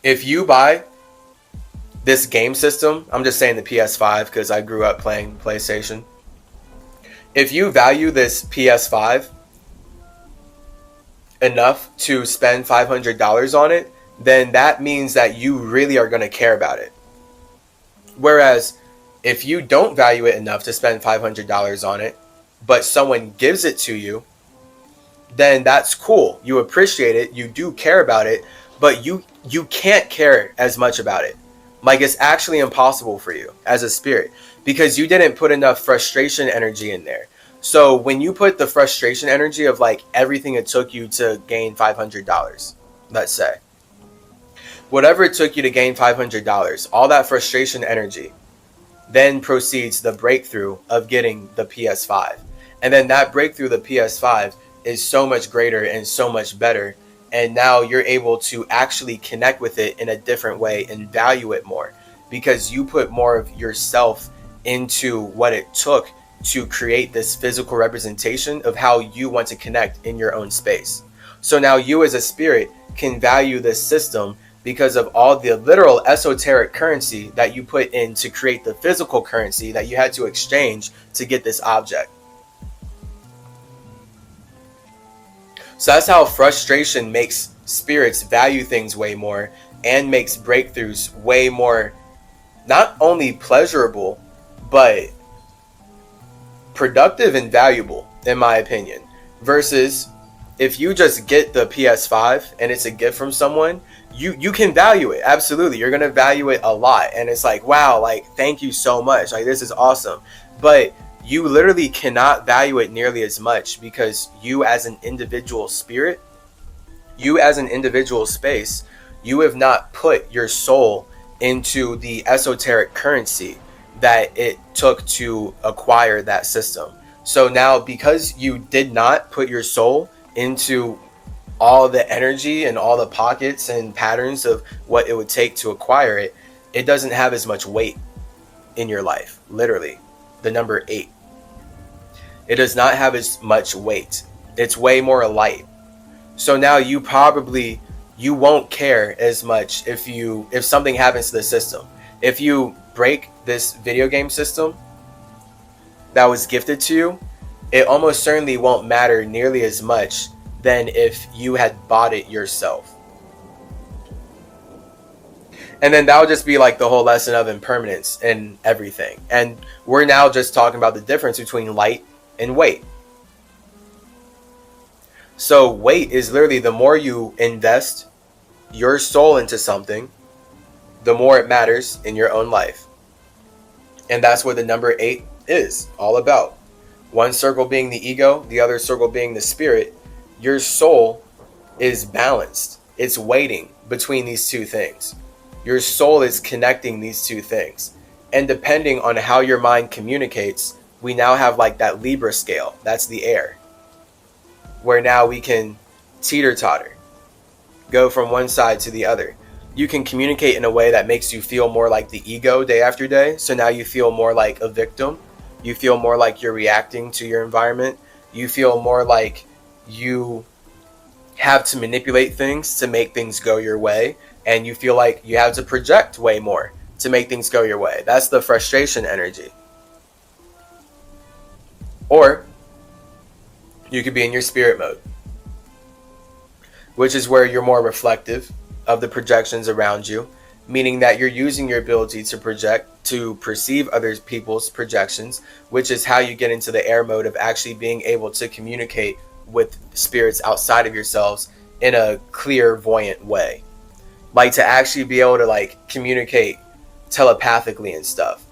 If you buy this game system, I'm just saying the PS5 because I grew up playing PlayStation. If you value this PS5 enough to spend $500 on it, then that means that you really are going to care about it. Whereas if you don't value it enough to spend $500 on it, but someone gives it to you, then that's cool. You appreciate it, you do care about it, but you can't care as much about it. Like, it's actually impossible for you as a spirit because you didn't put enough frustration energy in there. So when you put the frustration energy of like everything it took you to gain $500, let's say, whatever it took you to gain $500, all that frustration energy then proceeds the breakthrough of getting the PS5. And then that breakthrough, the PS5, is so much greater and so much better. And now you're able to actually connect with it in a different way and value it more because you put more of yourself into what it took to create this physical representation of how you want to connect in your own space. So now you as a spirit can value this system because of all the literal esoteric currency that you put in to create the physical currency that you had to exchange to get this object. So that's how frustration makes spirits value things way more and makes breakthroughs way more, not only pleasurable, but productive and valuable, in my opinion. Versus if you just get the PS5 and it's a gift from someone, you can value it. Absolutely. You're going to value it a lot. And it's like, wow, like, thank you so much. Like, this is awesome. But you literally cannot value it nearly as much because you as an individual spirit, you as an individual space, you have not put your soul into the esoteric currency that it took to acquire that system. So now because you did not put your soul into all the energy and all the pockets and patterns of what it would take to acquire it, it doesn't have as much weight in your life. Literally, the number 8. It does not have as much weight. It's way more light. So now you won't care as much if something happens to the system. If you break this video game system that was gifted to you, it almost certainly won't matter nearly as much than if you had bought it yourself. And then that would just be like the whole lesson of impermanence and everything. And we're now just talking about the difference between light and weight. So weight is literally the more you invest your soul into something, the more it matters in your own life. And that's what the number 8 is all about. One circle being the ego, the other circle being the spirit. Your soul is balanced. It's weighting between these two things. Your soul is connecting these two things. And depending on how your mind communicates, we now have like that Libra scale. That's the air. Where now we can teeter-totter, go from one side to the other. You can communicate in a way that makes you feel more like the ego day after day. So now you feel more like a victim. You feel more like you're reacting to your environment. You feel more like you have to manipulate things to make things go your way. And you feel like you have to project way more to make things go your way. That's the frustration energy. Or you could be in your spirit mode, which is where you're more reflective of the projections around you, meaning that you're using your ability to project to perceive other people's projections, which is how you get into the air mode of actually being able to communicate with spirits outside of yourselves in a clairvoyant way. Like to actually be able to like communicate telepathically and stuff,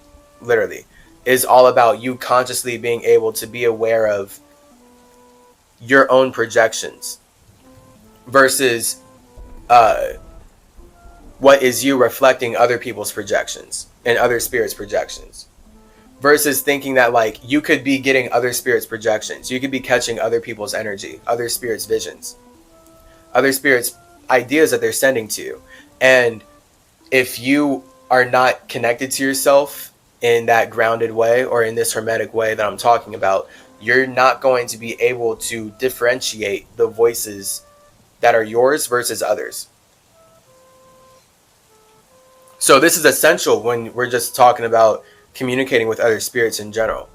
literally, is all about you consciously being able to be aware of your own projections versus what is you reflecting other people's projections and other spirits' projections, versus thinking that like you could be getting other spirits' projections, you could be catching other people's energy, other spirits' visions, other spirits' ideas that they're sending to you. And if you are not connected to yourself in that grounded way or in this hermetic way that I'm talking about, you're not going to be able to differentiate the voices that are yours versus others. So this is essential when we're just talking about communicating with other spirits in general.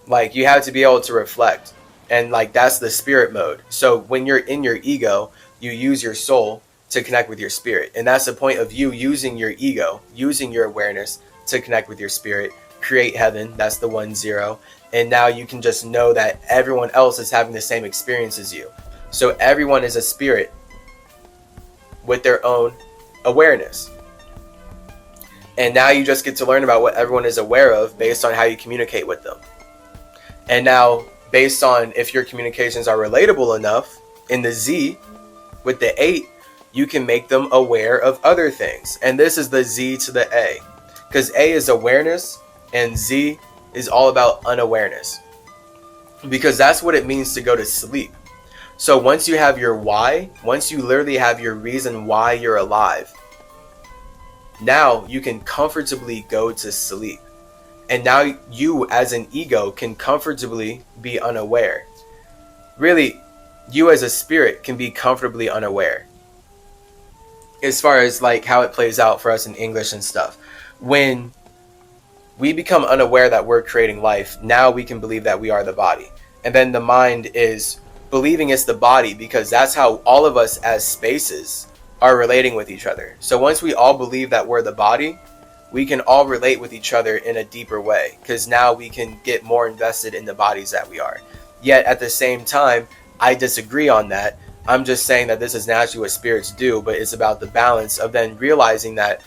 Like, you have to be able to reflect, and like that's the spirit mode. So when you're in your ego, you use your soul to connect with your spirit, and that's the point of you using your ego, using your awareness to connect with your spirit, create heaven. That's the 1-0. And now you can just know that everyone else is having the same experience as you. So everyone is a spirit with their own awareness. And now you just get to learn about what everyone is aware of based on how you communicate with them. And now, based on if your communications are relatable enough, in the Z, with the 8, you can make them aware of other things. And this is the Z to the A. Because A is awareness, and Z is all about unawareness. Because that's what it means to go to sleep. So once you have your why, once you literally have your reason why you're alive, now you can comfortably go to sleep. And now you as an ego can comfortably be unaware. Really, you as a spirit can be comfortably unaware. As far as like how it plays out for us in English and stuff. When we become unaware that we're creating life, now we can believe that we are the body. And then the mind is believing it's the body because that's how all of us as spaces are relating with each other. So once we all believe that we're the body, we can all relate with each other in a deeper way, because now we can get more invested in the bodies that we are. Yet at the same time, I disagree on that. I'm just saying that this is naturally what spirits do, but it's about the balance of then realizing that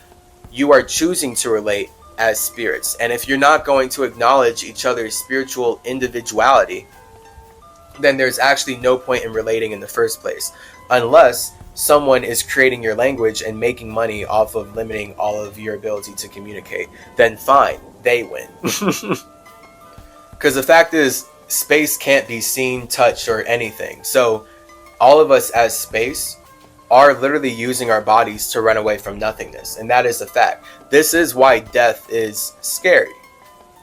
you are choosing to relate as spirits. And if you're not going to acknowledge each other's spiritual individuality, then there's actually no point in relating in the first place, unless someone is creating your language and making money off of limiting all of your ability to communicate. Then fine, they win. Because the fact is, space can't be seen, touched, or anything. So all of us as space are literally using our bodies to run away from nothingness. And that is a fact. This is why death is scary.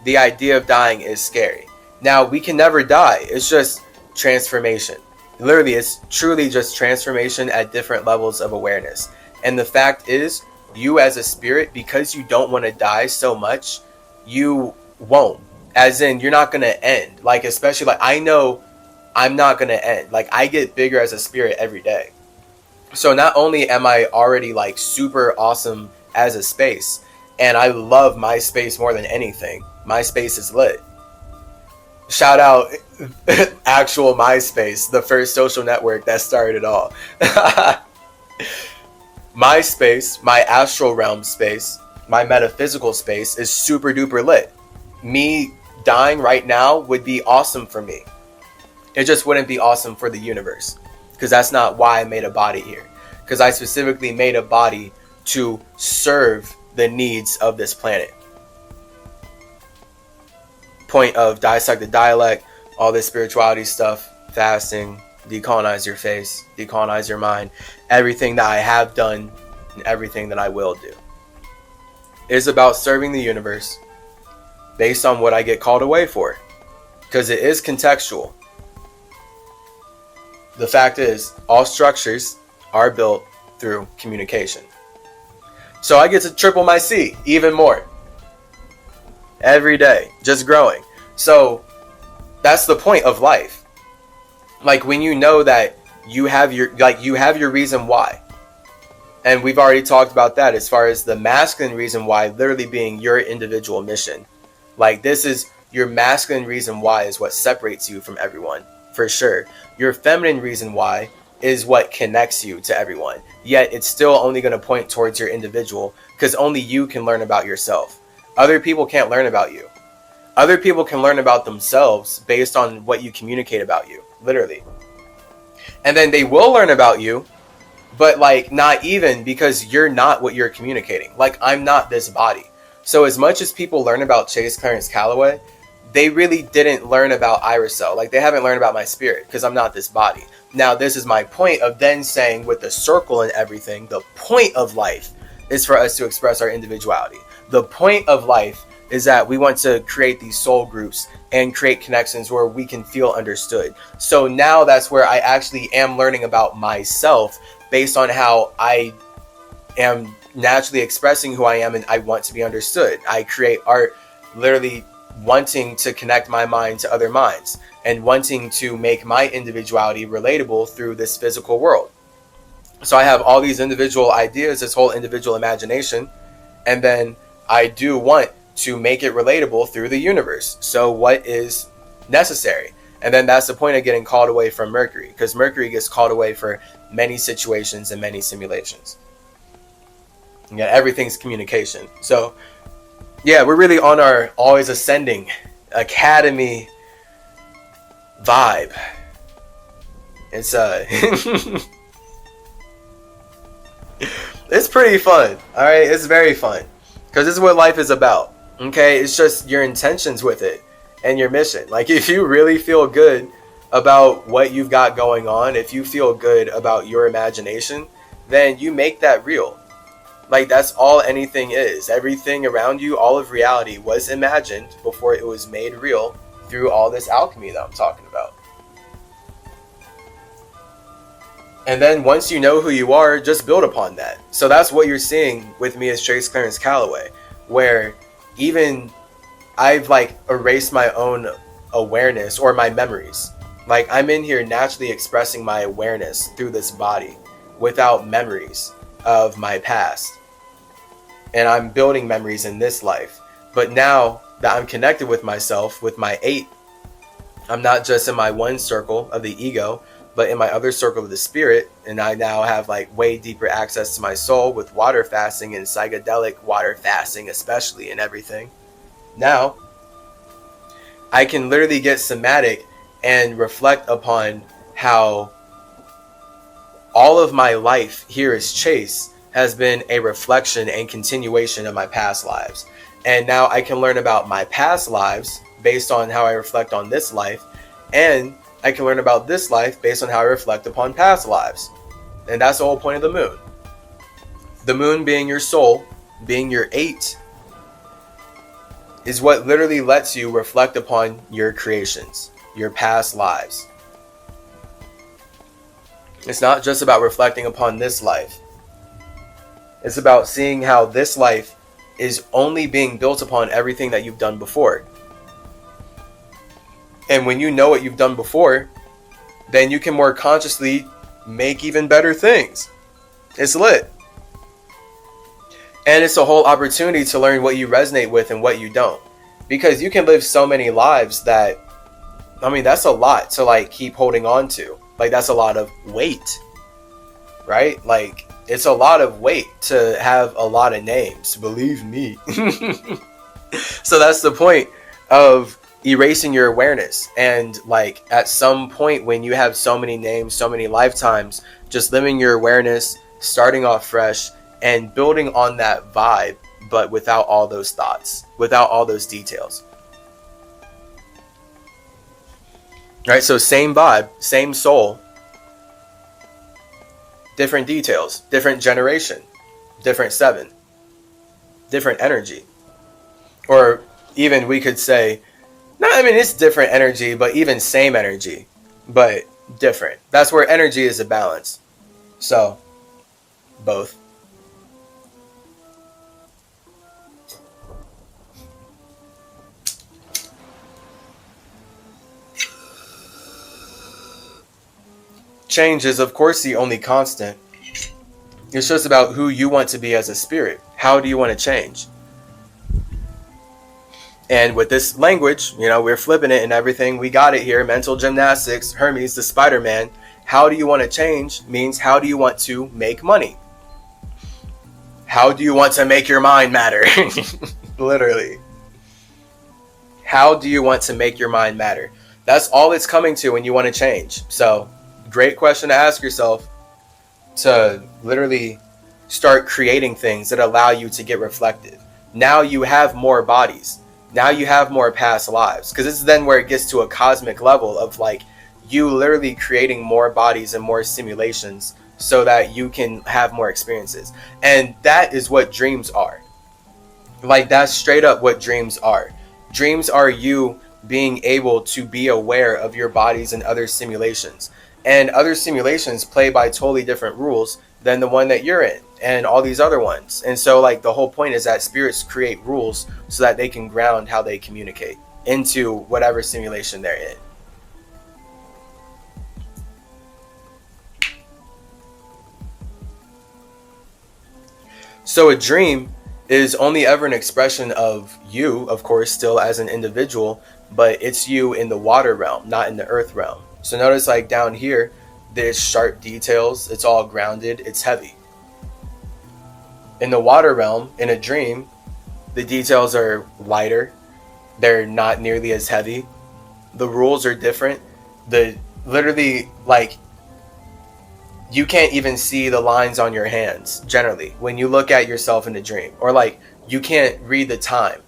The idea of dying is scary. Now, we can never die. It's just transformation. Literally, it's truly just transformation at different levels of awareness. And the fact is, you as a spirit, because you don't want to die so much, you won't. As in, you're not going to end. Like, especially, like, I know I'm not going to end. Like, I get bigger as a spirit every day. So not only am I already, like, super awesome as a space, and I love my space more than anything. My space is lit. Shout out actual MySpace, the first social network that started it all. My space, my astral realm space, my metaphysical space is super duper lit. Me dying right now would be awesome for me. It just wouldn't be awesome for the universe, because that's not why I made a body here. Because I specifically made a body to serve the needs of this planet. Point of dissect the dialect, all this spirituality stuff, fasting, decolonize your face, decolonize your mind, everything that I have done and everything that I will do is about serving the universe based on what I get called away for, because it is contextual. The fact is, all structures are built through communication. So I get to triple my C even more. Every day, just growing. So that's the point of life. Like, when you know that you have your reason why. And we've already talked about that as far as the masculine reason why literally being your individual mission. Like, this is your masculine reason why is what separates you from everyone, for sure. Your feminine reason why is what connects you to everyone. Yet it's still only going to point towards your individual, because only you can learn about yourself. Other people can't learn about you. Other people can learn about themselves based on what you communicate about you, literally. And then they will learn about you, but like not even, because you're not what you're communicating. Like, I'm not this body. So as much as people learn about Chase Clarence Calloway, they really didn't learn about Irisel. Like, they haven't learned about my spirit, because I'm not this body. Now, this is my point of then saying, with the circle and everything, the point of life is for us to express our individuality. The point of life is that we want to create these soul groups and create connections where we can feel understood. So now that's where I actually am learning about myself based on how I am naturally expressing who I am and I want to be understood. I create art literally wanting to connect my mind to other minds and wanting to make my individuality relatable through this physical world. So I have all these individual ideas, this whole individual imagination, and then I do want to make it relatable through the universe. So what is necessary? And then that's the point of getting called away from Mercury, because Mercury gets called away for many situations and many simulations. Yeah, everything's communication. So yeah, we're really on our always ascending academy vibe. It's it's pretty fun. All right, it's very fun because this is what life is about. Okay, it's just your intentions with it and your mission. Like, if you really feel good about what you've got going on, if you feel good about your imagination, then you make that real. Like, that's all anything is. Everything around you, all of reality was imagined before it was made real through all this alchemy that I'm talking about. And then once you know who you are, just build upon that. So that's what you're seeing with me as Trace Clarence Calloway, where even I've like erased my own awareness or my memories. Like, I'm in here naturally expressing my awareness through this body without memories of my past. And I'm building memories in this life. But now that I'm connected with myself, with my 8, I'm not just in my one circle of the ego, but in my other circle of the spirit. And I now have like way deeper access to my soul with water fasting and psychedelic water fasting, especially, and everything. Now I can literally get somatic and reflect upon how all of my life here as Chase has been a reflection and continuation of my past lives. And now I can learn about my past lives based on how I reflect on this life, and I can learn about this life based on how I reflect upon past lives. And that's the whole point of the moon. The moon being your soul, being your 8, is what literally lets you reflect upon your creations, your past lives. It's not just about reflecting upon this life. It's about seeing how this life is only being built upon everything that you've done before. And when you know what you've done before, then you can more consciously make even better things. It's lit. And it's a whole opportunity to learn what you resonate with and what you don't. Because you can live so many lives that, I mean, that's a lot to like keep holding on to. Like, that's a lot of weight, right? Like, it's a lot of weight to have a lot of names, believe me. So that's the point of erasing your awareness. And like, at some point when you have so many names, so many lifetimes, just limiting your awareness, starting off fresh and building on that vibe, but without all those thoughts, without all those details. Right? So same vibe, same soul, different details, different generation, different 7, different energy. Or even we could say, no, I mean, it's different energy, but even same energy, but different. That's where energy is a balance. So, both. Change is, of course, the only constant. It's just about who you want to be as a spirit. How do you want to change? And with this language, you know, we're flipping it and everything. We got it here. Mental gymnastics, Hermes, the Spider-Man. How do you want to change means how do you want to make money? How do you want to make your mind matter? Literally. How do you want to make your mind matter? That's all it's coming to when you want to change. So, great question to ask yourself, to literally start creating things that allow you to get reflective. Now you have more bodies. Now you have more past lives. Because this is then where it gets to a cosmic level of like you literally creating more bodies and more simulations so that you can have more experiences. And that is what dreams are. Like, that's straight up what dreams are. Dreams are you being able to be aware of your bodies and other simulations. And other simulations play by totally different rules than the one that you're in. and all these other ones. And so like the whole point is that spirits create rules so that they can ground how they communicate into whatever simulation they're in. So a dream is only ever an expression of you, of course, still as an individual, but it's you in the water realm, not in the earth realm. So notice like down here, there's sharp details, it's all grounded, it's heavy. In the water realm, in a dream, the details are lighter, they're not nearly as heavy. The rules are different. Literally, like, you can't even see the lines on your hands generally when you look at yourself in a dream, or like you can't read the time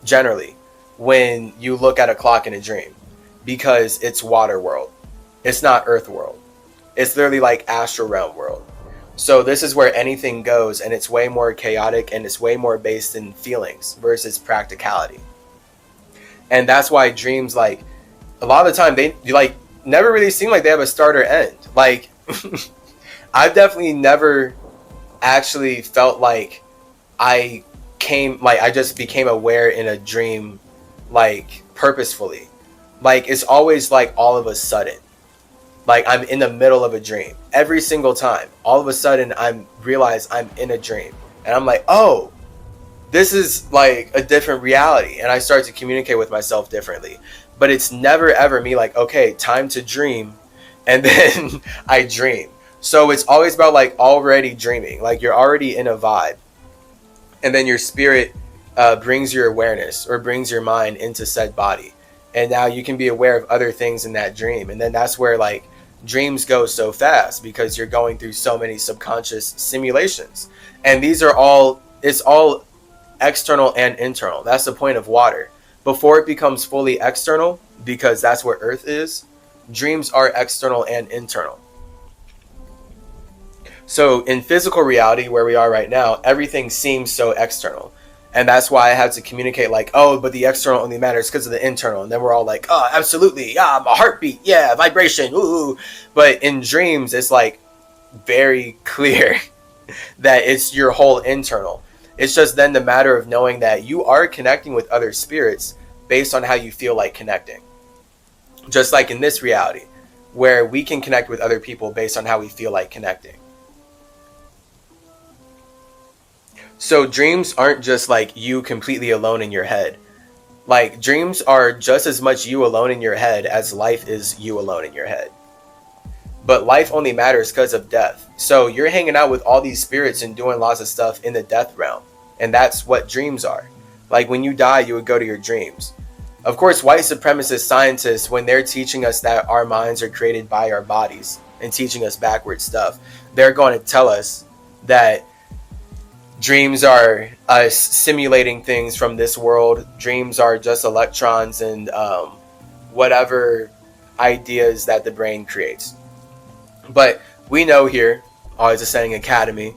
generally when you look at a clock in a dream, because it's water world, it's not earth world, it's literally like astral realm world. So this is where anything goes, and it's way more chaotic, and it's way more based in feelings versus practicality. And that's why dreams, like, a lot of the time they like never really seem like they have a start or end. Like I've definitely never actually felt like I just became aware in a dream, like, purposefully. Like, it's always like all of a sudden, like I'm in the middle of a dream every single time. All of a sudden realize I'm in a dream, and I'm like, oh, this is like a different reality, and I start to communicate with myself differently. But it's never ever me like, okay, time to dream, and then I dream. So it's always about like already dreaming, like you're already in a vibe, and then your spirit brings your awareness or brings your mind into said body, and now you can be aware of other things in that dream. And then that's where like dreams go so fast, because you're going through so many subconscious simulations, and it's all external and internal. That's the point of water. Before it becomes fully external, because that's where earth is, dreams are external and internal. So in physical reality, where we are right now, everything seems so external. And that's why I had to communicate like, oh, but the external only matters because of the internal. And then we're all like, oh, absolutely. Yeah, my heartbeat. Yeah, vibration. Ooh. But in dreams, it's like very clear that it's your whole internal. It's just then the matter of knowing that you are connecting with other spirits based on how you feel like connecting. Just like in this reality, where we can connect with other people based on how we feel like connecting. So dreams aren't just like you completely alone in your head. Like, dreams are just as much you alone in your head as life is you alone in your head. But life only matters because of death. So you're hanging out with all these spirits and doing lots of stuff in the death realm. And that's what dreams are. Like, when you die, you would go to your dreams. Of course, white supremacist scientists, when they're teaching us that our minds are created by our bodies and teaching us backward stuff, they're going to tell us that dreams are us simulating things from this world. Dreams are just electrons and whatever ideas that the brain creates. But we know here, Always Ascending Academy,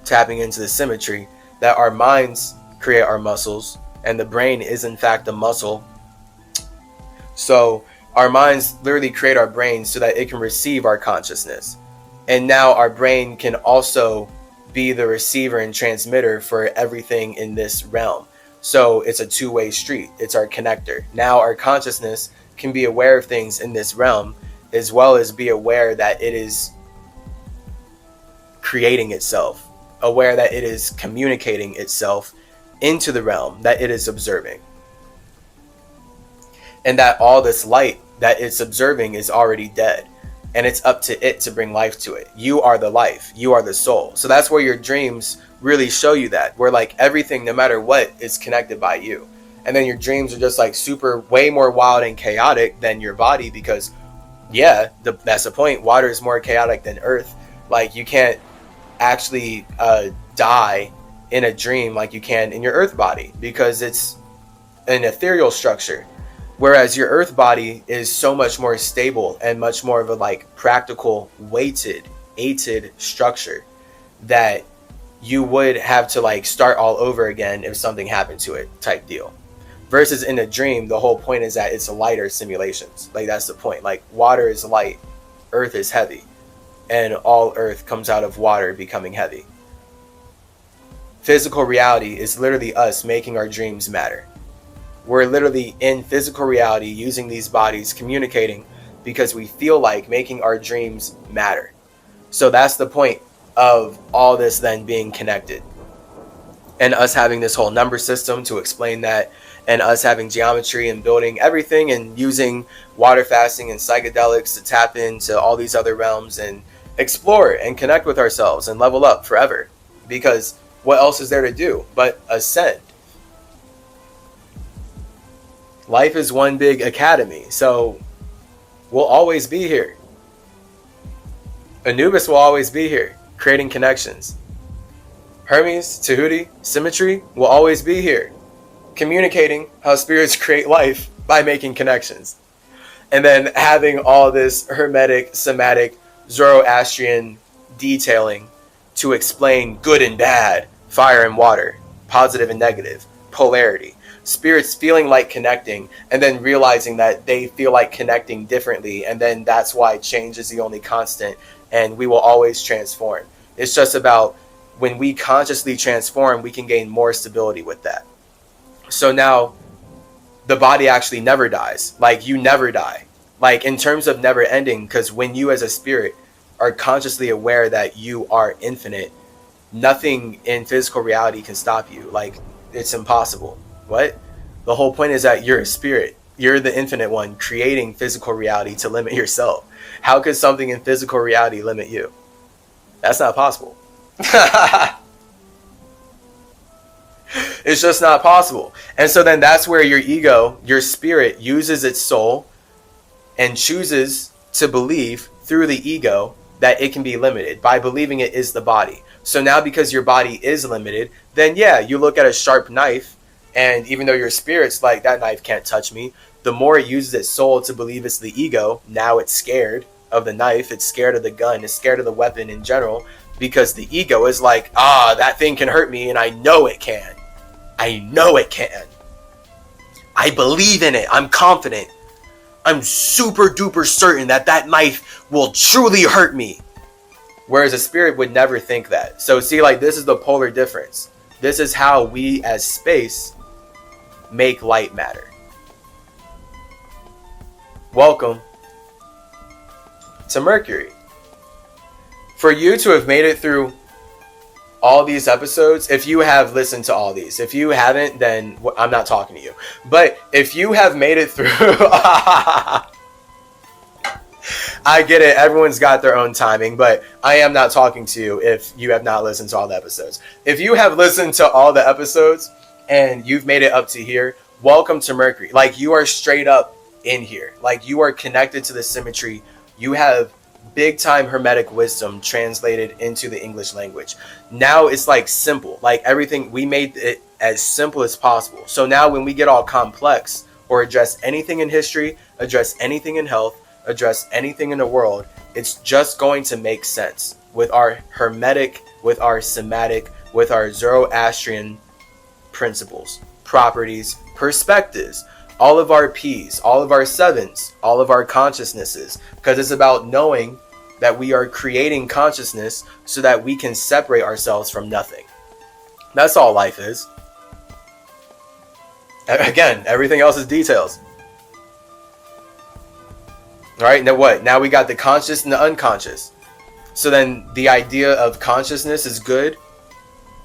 tapping into the symmetry, that our minds create our muscles, and the brain is in fact a muscle. So our minds literally create our brains so that it can receive our consciousness. And now our brain can also be the receiver and transmitter for everything in this realm. So it's a two-way street. It's our connector. Now our consciousness can be aware of things in this realm, as well as be aware that it is creating itself, aware that it is communicating itself into the realm that it is observing. And that all this light that it's observing is already dead. And it's up to it to bring life to it. You are the life. You are the soul. So that's where your dreams really show you that. Where like everything, no matter what, is connected by you. And then your dreams are just like super, way more wild and chaotic than your body, because yeah, that's the point. Water is more chaotic than earth. Like, you can't actually die in a dream like you can in your earth body, because it's an ethereal structure. Whereas your earth body is so much more stable and much more of a like practical, weighted structure that you would have to like start all over again if something happened to it, type deal. Versus in a dream, the whole point is that it's lighter simulations. Like, that's the point. Like, water is light, earth is heavy, and all earth comes out of water becoming heavy. Physical reality is literally us making our dreams matter. We're literally in physical reality using these bodies, communicating because we feel like making our dreams matter. So that's the point of all this then being connected. And us having this whole number system to explain that, and us having geometry and building everything and using water fasting and psychedelics to tap into all these other realms and explore and connect with ourselves and level up forever. Because what else is there to do but ascend? Life is one big academy, so we'll always be here. Anubis will always be here, creating connections. Hermes, Tahuti, Symmetry will always be here, communicating how spirits create life by making connections. And then having all this hermetic, somatic, Zoroastrian detailing to explain good and bad, fire and water, positive and negative, polarity. Spirits feeling like connecting and then realizing that they feel like connecting differently, and then that's why change is the only constant and we will always transform. It's just about when we consciously transform, we can gain more stability with that. So now the body actually never dies. Like, you never die. Like, in terms of never ending, because when you as a spirit are consciously aware that you are infinite, nothing in physical reality can stop you. Like, it's impossible. What? The whole point is that you're a spirit. You're the infinite one creating physical reality to limit yourself. How could something in physical reality limit you? That's not possible. It's just not possible. And so then that's where your ego, your spirit, uses its soul and chooses to believe through the ego that it can be limited by believing it is the body. So now because your body is limited, then yeah, you look at a sharp knife, and even though your spirit's like, that knife can't touch me, the more it uses its soul to believe it's the ego, now it's scared of the knife, it's scared of the gun, it's scared of the weapon in general, because the ego is like, that thing can hurt me and I know it can. I know it can. I believe in it. I'm confident. I'm super duper certain that that knife will truly hurt me. Whereas a spirit would never think that. So see, like, this is the polar difference. This is how we as space make light matter. Welcome to Mercury. For you to have made it through all these episodes, if you have listened to all these, if you haven't, then I'm not talking to you. But if you have made it through, I get it, everyone's got their own timing, but I am not talking to you if you have not listened to all the episodes. If you have listened to all the episodes and you've made it up to here, welcome to Mercury. Like, you are straight up in here. Like, you are connected to the symmetry. You have big time hermetic wisdom translated into the English language. Now it's like simple, like everything, we made it as simple as possible. So now when we get all complex or address anything in history, address anything in health, address anything in the world, it's just going to make sense with our hermetic, with our somatic, with our Zoroastrian principles, properties, perspectives, all of our P's, all of our sevens, all of our consciousnesses, because it's about knowing that we are creating consciousness so that we can separate ourselves from nothing. That's all life is. Again, everything else is details. All right, now what? Now we got the conscious and the unconscious. So then the idea of consciousness is good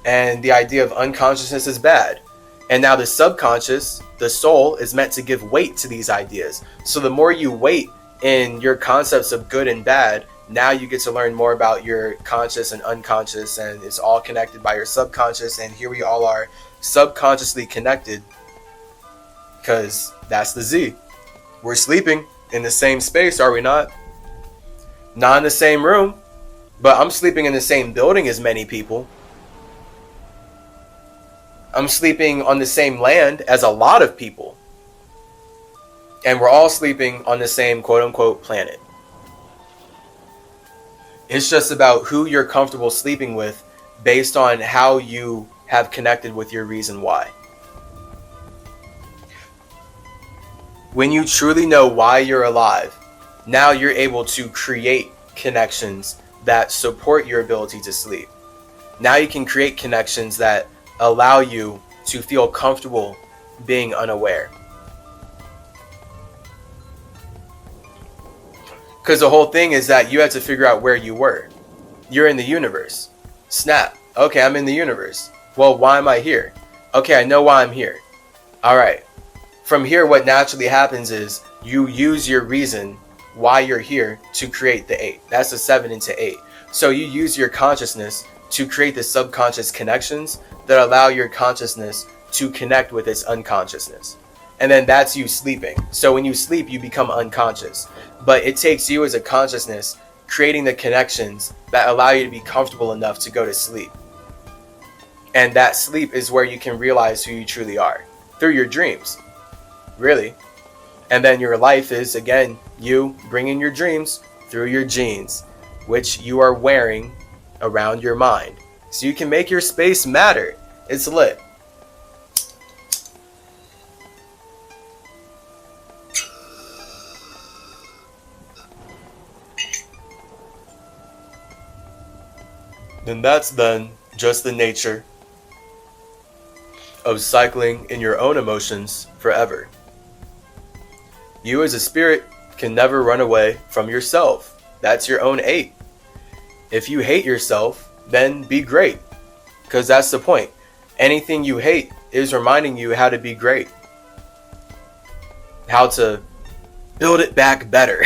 and the idea of unconsciousness is bad. And now the subconscious, the soul, is meant to give weight to these ideas. So the more you weight in your concepts of good and bad, now you get to learn more about your conscious and unconscious, and it's all connected by your subconscious. And here we all are subconsciously connected because that's the Z. We're sleeping in the same space, are we not? Not in the same room, but I'm sleeping in the same building as many people. I'm sleeping on the same land as a lot of people. And we're all sleeping on the same quote-unquote planet. It's just about who you're comfortable sleeping with based on how you have connected with your reason why. When you truly know why you're alive, now you're able to create connections that support your ability to sleep. Now you can create connections that allow you to feel comfortable being unaware. Because the whole thing is that you had to figure out where you were. You're in the universe. Snap. Okay, I'm in the universe. Well, why am I here? Okay, I know why I'm here. All right. From here, what naturally happens is you use your reason why you're here to create the 8. That's the 7 into 8. So you use your consciousness to create the subconscious connections that allow your consciousness to connect with its unconsciousness. And then that's you sleeping. So when you sleep, you become unconscious. But it takes you as a consciousness creating the connections that allow you to be comfortable enough to go to sleep. And that sleep is where you can realize who you truly are, through your dreams, really. And then your life is, again, you bringing your dreams through your genes, which you are wearing around your mind. So you can make your space matter. It's lit. Then that's then just the nature of cycling in your own emotions forever. You as a spirit can never run away from yourself. That's your own 8. If you hate yourself, then be great. Because that's the point. Anything you hate is reminding you how to be great. How to build it back better.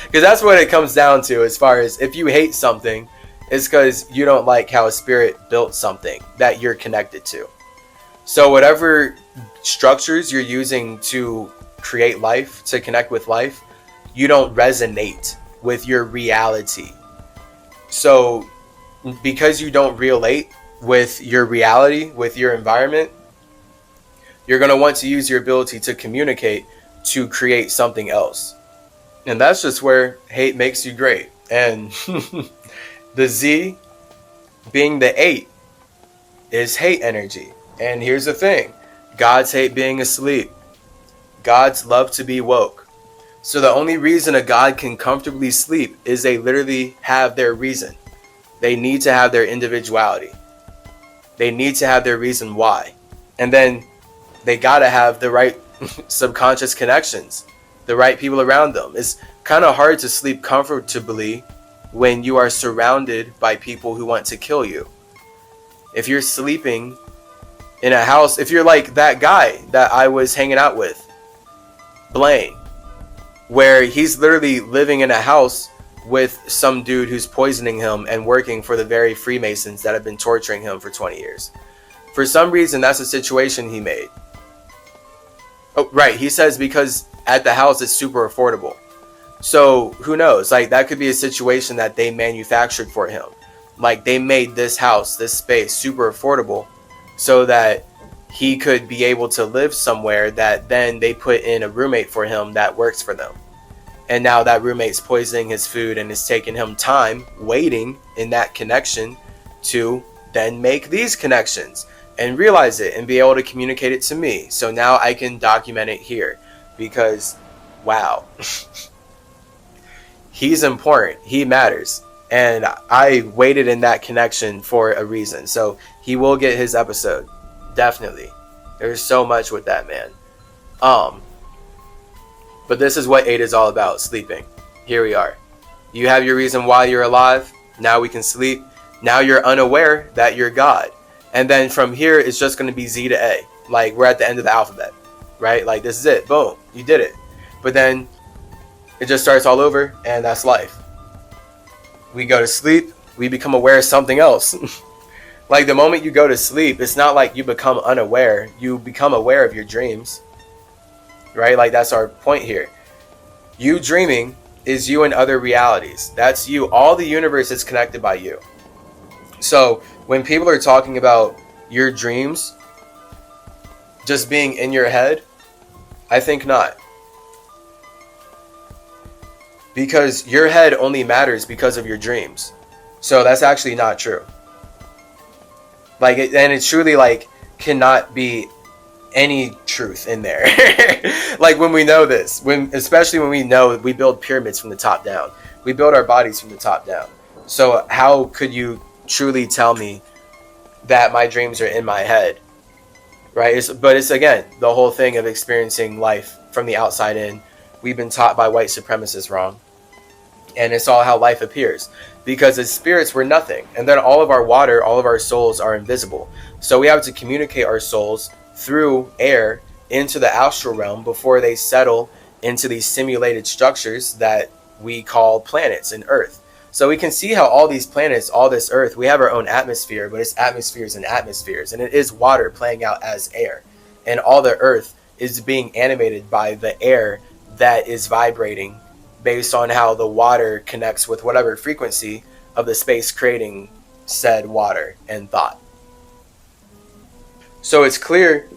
Because that's what it comes down to, as far as if you hate something, it's because you don't like how a spirit built something that you're connected to. So whatever structures you're using to create life, to connect with life, you don't resonate with your reality. So because you don't relate with your reality, with your environment, you're going to want to use your ability to communicate to create something else. And that's just where hate makes you great. And the Z, being the 8, is hate energy. And here's the thing. Gods hate being asleep. Gods love to be woke. So the only reason a god can comfortably sleep is they literally have their reason. They need to have their individuality. They need to have their reason why. And then they gotta have the right subconscious connections, the right people around them. It's kind of hard to sleep comfortably when you are surrounded by people who want to kill you. If you're sleeping in a house, if you're like that guy that I was hanging out with, Blaine, where he's literally living in a house with some dude who's poisoning him and working for the very Freemasons that have been torturing him for 20 years. For some reason, that's a situation he made. Oh, right. He says because at the house it's super affordable. So who knows? Like that could be a situation that they manufactured for him. Like they made this house, this space super affordable so that he could be able to live somewhere that then they put in a roommate for him that works for them. And now that roommate's poisoning his food and it's taking him time waiting in that connection to then make these connections and realize it and be able to communicate it to me. So now I can document it here because, wow, he's important. He matters. And I waited in that connection for a reason. So he will get his episode. Definitely. There's so much with that man. But this is what 8 is all about, sleeping. Here we are. You have your reason why you're alive. Now we can sleep. Now you're unaware that you're God. And then from here, it's just going to be Z to A. Like we're at the end of the alphabet, right? Like this is it. Boom. You did it. But then it just starts all over and that's life. We go to sleep. We become aware of something else. Like the moment you go to sleep, it's not like you become unaware. You become aware of your dreams. Right? Like that's our point here. You dreaming is you in other realities. That's you. All the universe is connected by you. So when people are talking about your dreams just being in your head, I think not. Because your head only matters because of your dreams. So that's actually not true. Like, and it truly like cannot be any truth in there. Like when we know this, especially when we know we build pyramids from the top down, we build our bodies from the top down. So how could you truly tell me that my dreams are in my head, right? But it's again the whole thing of experiencing life from the outside in. We've been taught by white supremacists wrong, and it's all how life appears. Because as spirits, we're nothing, and then all of our water, all of our souls are invisible. So we have to communicate our souls through air into the astral realm before they settle into these simulated structures that we call planets and Earth. So we can see how all these planets, all this Earth, we have our own atmosphere, but it's atmospheres and atmospheres, and it is water playing out as air. And all the Earth is being animated by the air that is vibrating based on how the water connects with whatever frequency of the space creating said water and thought. So it's clear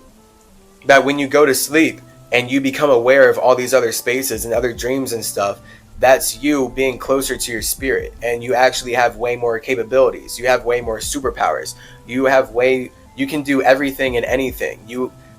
that when you go to sleep and you become aware of all these other spaces and other dreams and stuff, that's you being closer to your spirit, and you actually have way more capabilities. You have way more superpowers. You can do everything and anything.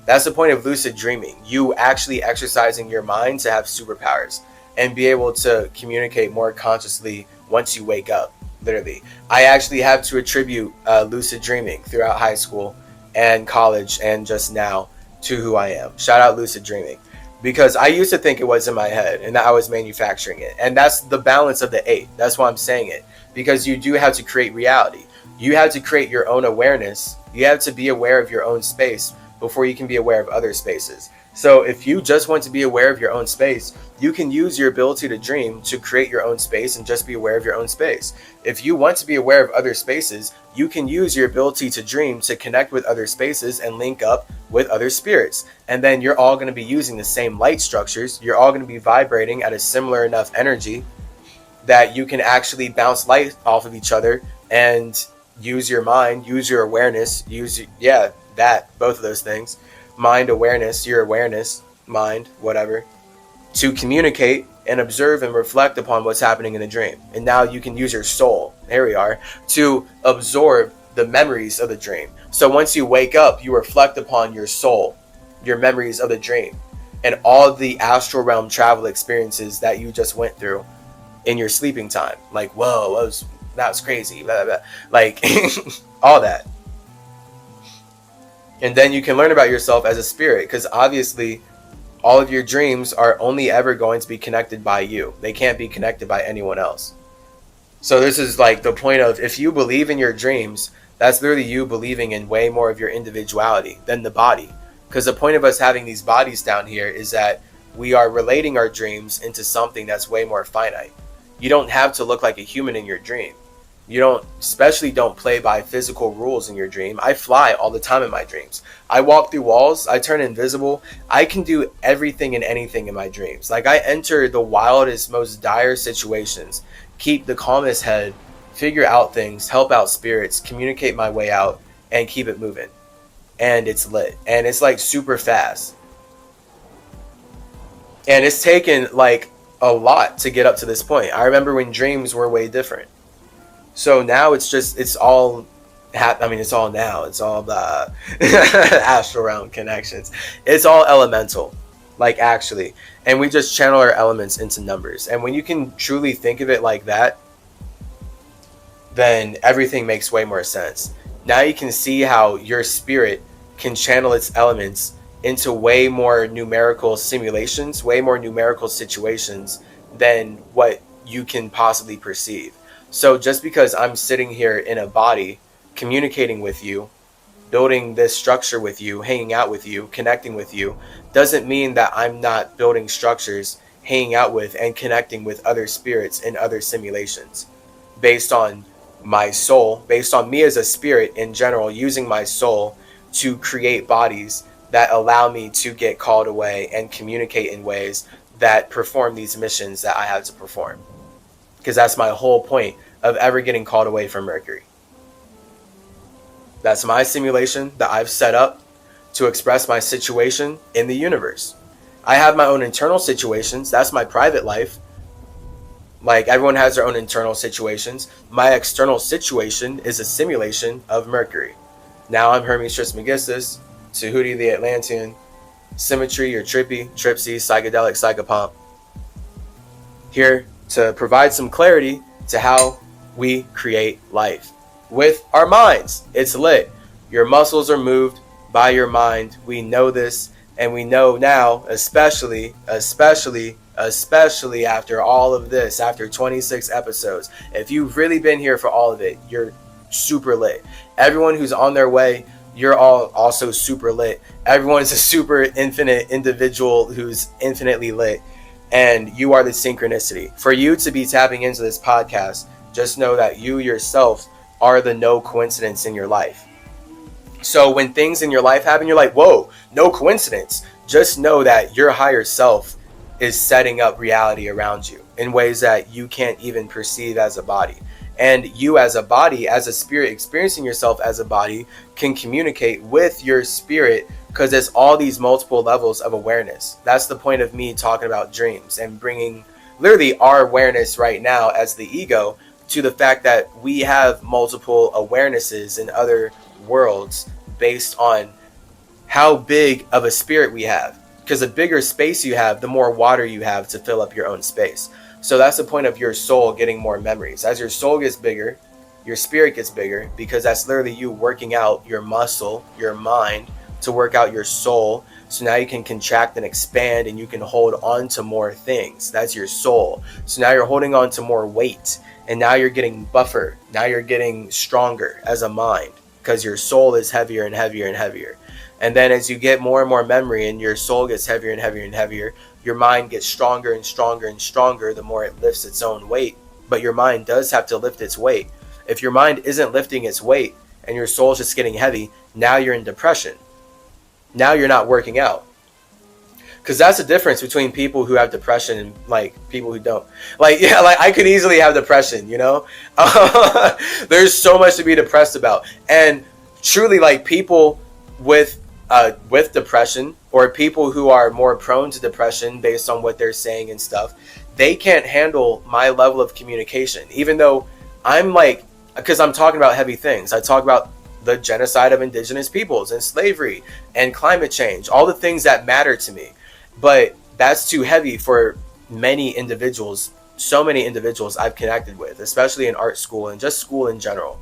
That's the point of lucid dreaming. You actually exercising your mind to have superpowers and be able to communicate more consciously once you wake up, literally. I actually have to attribute lucid dreaming throughout high school and college and just now to who I am. Shout out lucid dreaming. Because I used to think it was in my head and that I was manufacturing it. And that's the balance of the 8. That's why I'm saying it. Because you do have to create reality. You have to create your own awareness. You have to be aware of your own space before you can be aware of other spaces. So if you just want to be aware of your own space, you can use your ability to dream to create your own space and just be aware of your own space. If you want to be aware of other spaces, you can use your ability to dream to connect with other spaces and link up with other spirits. And then you're all going to be using the same light structures. You're all going to be vibrating at a similar enough energy that you can actually bounce light off of each other and use your mind, use your awareness, both of those things. Mind awareness, your awareness, mind, whatever, to communicate and observe and reflect upon what's happening in the dream. And now you can use your soul, there we are, to absorb the memories of the dream. So once you wake up, you reflect upon your soul, your memories of the dream, and all the astral realm travel experiences that you just went through in your sleeping time. Like, whoa, that was crazy, blah, blah, blah. Like, all that. And then you can learn about yourself as a spirit, because obviously all of your dreams are only ever going to be connected by you. They can't be connected by anyone else. So this is like the point of, if you believe in your dreams, that's literally you believing in way more of your individuality than the body. Because the point of us having these bodies down here is that we are relating our dreams into something that's way more finite. You don't have to look like a human in your dream. You don't play by physical rules in your dream. I fly all the time in my dreams. I walk through walls. I turn invisible. I can do everything and anything in my dreams. Like, I enter the wildest, most dire situations, keep the calmest head, figure out things, help out spirits, communicate my way out, and keep it moving. And it's lit. And it's like super fast. And it's taken like a lot to get up to this point. I remember when dreams were way different. So now it's all now. It's all the astral realm connections. It's all elemental, like, actually. And we just channel our elements into numbers. And when you can truly think of it like that, then everything makes way more sense. Now you can see how your spirit can channel its elements into way more numerical simulations, way more numerical situations than what you can possibly perceive. So just because I'm sitting here in a body, communicating with you, building this structure with you, hanging out with you, connecting with you, doesn't mean that I'm not building structures, hanging out with and connecting with other spirits in other simulations based on my soul, based on me as a spirit in general, using my soul to create bodies that allow me to get called away and communicate in ways that perform these missions that I have to perform. Because that's my whole point of ever getting called away from Mercury. That's my simulation that I've set up to express my situation in the universe. I have my own internal situations. That's my private life. Like, everyone has their own internal situations. My external situation is a simulation of Mercury. Now I'm Hermes Trismegistus, Tahuti the Atlantean, Symmetry or Trippy, Tripsy, Psychedelic Psychopomp. Here to provide some clarity to how we create life. with our minds. It's lit. Your muscles are moved by your mind. We know this, and we know now, especially after all of this, after 26 episodes. If you've really been here for all of it, you're super lit. Everyone who's on their way, you're all also super lit. Everyone's a super infinite individual who's infinitely lit, and you are the synchronicity. For you to be tapping into this podcast, just know that you yourself are the no coincidence in your life. So when things in your life happen, you're like, whoa, no coincidence. Just know that your higher self is setting up reality around you in ways that you can't even perceive as a body. And you as a body, as a spirit experiencing yourself as a body, can communicate with your spirit because it's all these multiple levels of awareness. That's the point of me talking about dreams and bringing literally our awareness right now as the ego to the fact that we have multiple awarenesses in other worlds based on how big of a spirit we have. Because the bigger space you have, the more water you have to fill up your own space. So that's the point of your soul getting more memories. As your soul gets bigger, your spirit gets bigger, because that's literally you working out your muscle, your mind, to work out your soul. So now you can contract and expand, and you can hold on to more things. That's your soul. So now you're holding on to more weight, and now you're getting buffer. Now you're getting stronger as a mind, because your soul is heavier and heavier and heavier. And then as you get more and more memory and your soul gets heavier and heavier and heavier, your mind gets stronger and stronger and stronger the more it lifts its own weight. But your mind does have to lift its weight. If your mind isn't lifting its weight and your soul's just getting heavy, now you're in depression. Now you're not working out. Because that's the difference between people who have depression and like people who don't. Like, yeah, like I could easily have depression, you know? There's so much to be depressed about. And truly, like, people with depression, or people who are more prone to depression based on what they're saying and stuff, they can't handle my level of communication. Even though I'm like, because I'm talking about heavy things. I talk about the genocide of indigenous peoples and slavery and climate change, all the things that matter to me. But that's too heavy for many individuals, so many individuals I've connected with, especially in art school and just school in general.